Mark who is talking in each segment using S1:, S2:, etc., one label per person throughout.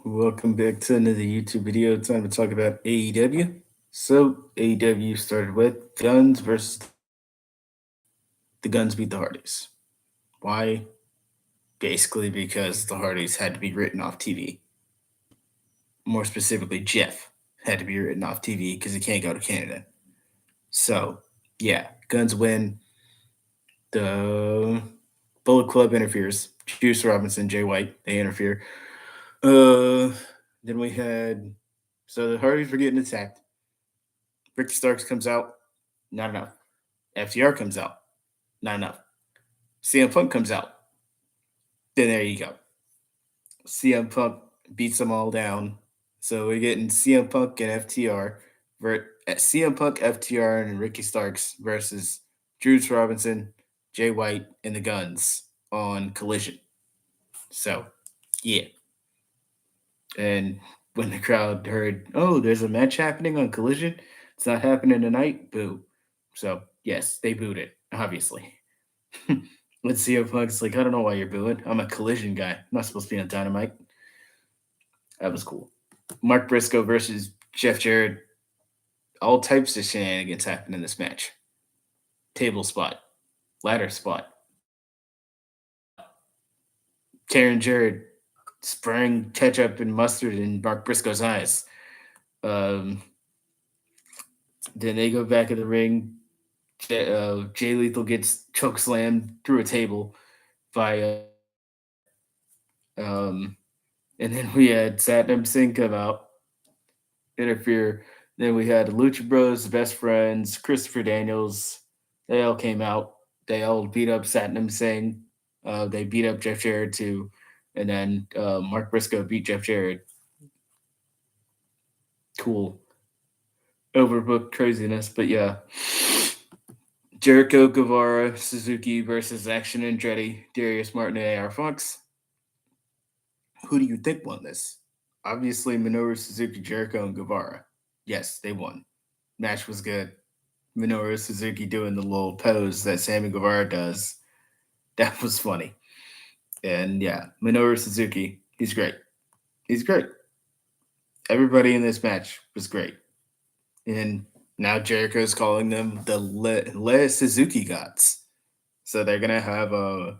S1: Welcome back to another YouTube video. Time to talk about AEW. So AEW started with Guns versus the Guns beat the Hardys. Why? Basically because the Hardys had to be written off TV. More specifically, Jeff had to be written off TV because he can't go to Canada. So yeah, Guns win. The Bullet Club interferes. Juice Robinson, Jay White, they interfere. Uh, then we had the Hardys were getting attacked. Ricky Starks comes out, not enough. FTR comes out, not enough. CM Punk comes out, then there you go. CM Punk beats them all down. So we're getting CM Punk and FTR, CM Punk, FTR, and Ricky Starks versus Juice Robinson, Jay White, and the Guns on Collision. So, yeah. And when the crowd heard, oh, there's a match happening on Collision, it's not happening tonight, boo. So, yes, they booed it, obviously. Let's see if Punk's like, I don't know why you're booing. I'm a Collision guy. I'm not supposed to be on Dynamite. That was cool. Mark Briscoe versus Jeff Jarrett. All types of shenanigans happen in this match. Table spot, ladder spot. Karen Jarrett spraying ketchup and mustard in Mark Briscoe's eyes. Um, then they go back in the ring. Jay Lethal gets choke slammed through a table by um, and then we had Satnam Singh come out, interfere. Then we had the Lucha Bros, the Best Friends, Christopher Daniels. They all came out. They all beat up Satnam Singh. They beat up Jeff Jarrett too. And then Mark Briscoe beat Jeff Jarrett. Cool. Overbooked craziness, but yeah. Jericho, Guevara, Suzuki versus Action Andretti, Darius Martin, and AR Fox. Who do you think won this? Obviously, Minoru Suzuki, Jericho, and Guevara. Yes, they won. Match was good. Minoru Suzuki doing the little pose that Sammy Guevara does. That was funny. And yeah, Minoru Suzuki, he's great. He's great. Everybody in this match was great. And now Jericho's calling them the Le Suzuki Gods. So they're gonna have a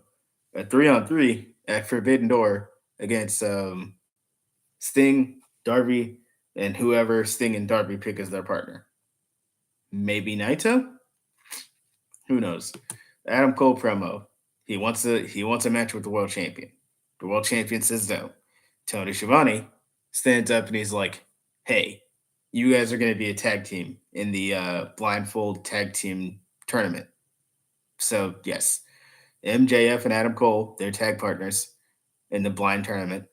S1: 3-on-3 at Forbidden Door against Sting, Darby, and whoever Sting and Darby pick as their partner. Maybe Naito? Who knows? Adam Cole promo. He wants a match with the world champion. The world champion says no. Tony Schiavone stands up and he's like, "Hey, you guys are going to be a tag team in the blindfold tag team tournament." So yes, MJF and Adam Cole, they're tag partners in the blind tournament.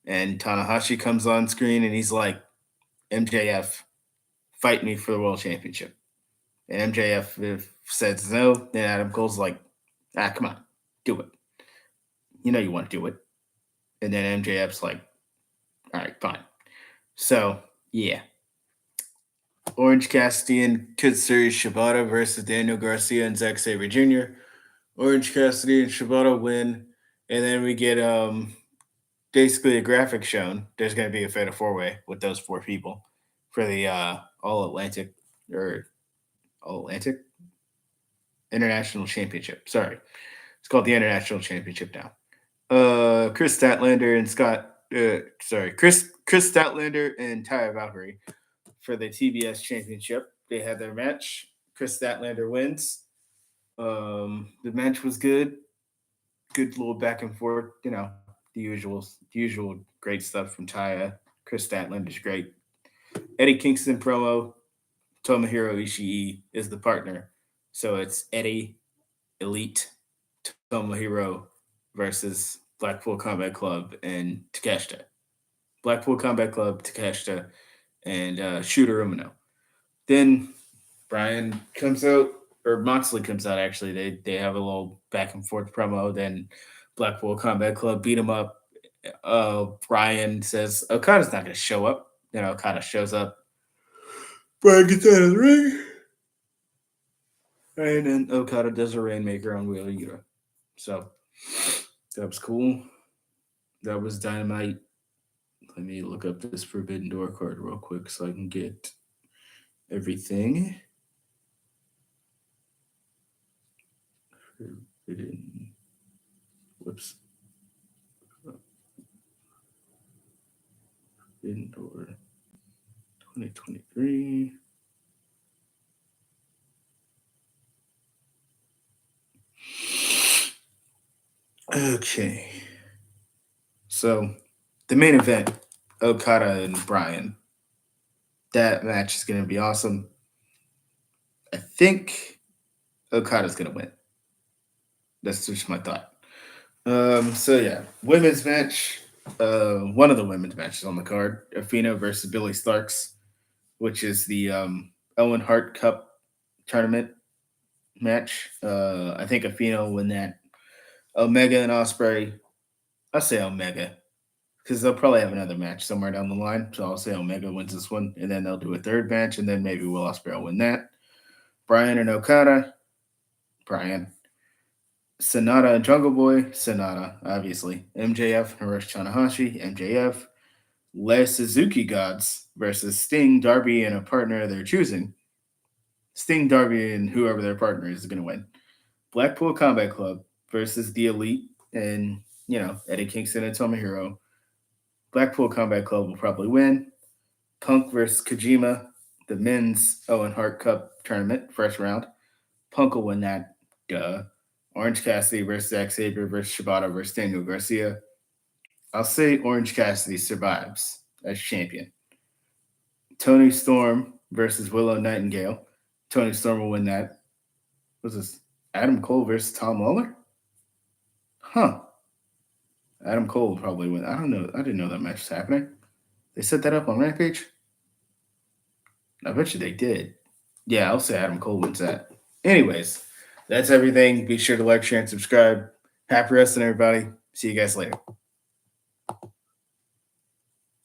S1: And Tanahashi comes on screen and he's like, "MJF, fight me for the world championship." And MJF says no. Then Adam Cole's like, come on, do it. You know you want to do it. And then MJF's like, all right, fine. So, yeah. Orange Cassidy and Katsuri Shibata versus Daniel Garcia and Zack Sabre Jr. Orange Cassidy and Shibata win. And then we get basically a graphic shown. There's going to be a fatal four-way with those four people for the All Atlantic or All Atlantic International Championship. Sorry. It's called the International Championship now. Chris Statlander and Chris Statlander and Taya Valkyrie for the TBS Championship. They had their match. Chris Statlander wins. The match was good. Good little back and forth. The usual great stuff from Taya. Chris Statlander's great. Eddie Kingston promo. Tomohiro Ishii is the partner. So it's Eddie, Elite, Tomohiro versus Blackpool Combat Club and Takeshita. Blackpool Combat Club, Takeshita, and Shooter Umino. Then Brian comes out, or Moxley comes out. Actually, they have a little back and forth promo. Then Blackpool Combat Club beat him up. Brian says Okada's not going to show up. Then Okada shows up. Brian gets out of the ring. And then Okada does a Rainmaker on Wheeler Yuta. So that was cool. That was Dynamite. Let me look up this Forbidden Door card real quick so I can get everything. Forbidden. Whoops. Forbidden Door 2023. Okay. So the main event, Okada and Bryan. That match is going to be awesome. I think Okada's going to win. That's just my thought. So yeah, women's match. One of the women's matches on the card: Athena versus Billy Starks, which is the Owen Hart Cup tournament match. I think Athena will win that. Omega and Osprey. I'll say Omega because they'll probably have another match somewhere down the line. So I'll say Omega wins this one, and then they'll do a third match, and then maybe Will Ospreay will win that. Bryan and Okada. Bryan. Sonata and Jungle Boy. Sonata, obviously. MJF, Hiroshi Tanahashi. MJF. Les Suzuki Gods versus Sting, Darby, and a partner of their choosing. Sting, Darby, and whoever their partner is going to win. Blackpool Combat Club versus the Elite and, Eddie Kingston and Tomohiro. Blackpool Combat Club will probably win. Punk versus Kojima, the men's Owen Hart Cup tournament, first round. Punk will win that. Duh. Orange Cassidy versus Zack Sabre versus Shibata versus Daniel Garcia. I'll say Orange Cassidy survives as champion. Tony Storm versus Willow Nightingale. Tony Storm will win that. What's this? Adam Cole versus Tom Lawler? Huh. Adam Cole will probably win. I don't know. I didn't know that match was happening. They set that up on Rampage? I bet you they did. Yeah, I'll say Adam Cole wins that. Anyways, that's everything. Be sure to like, share, and subscribe. Happy wrestling, everybody. See you guys later.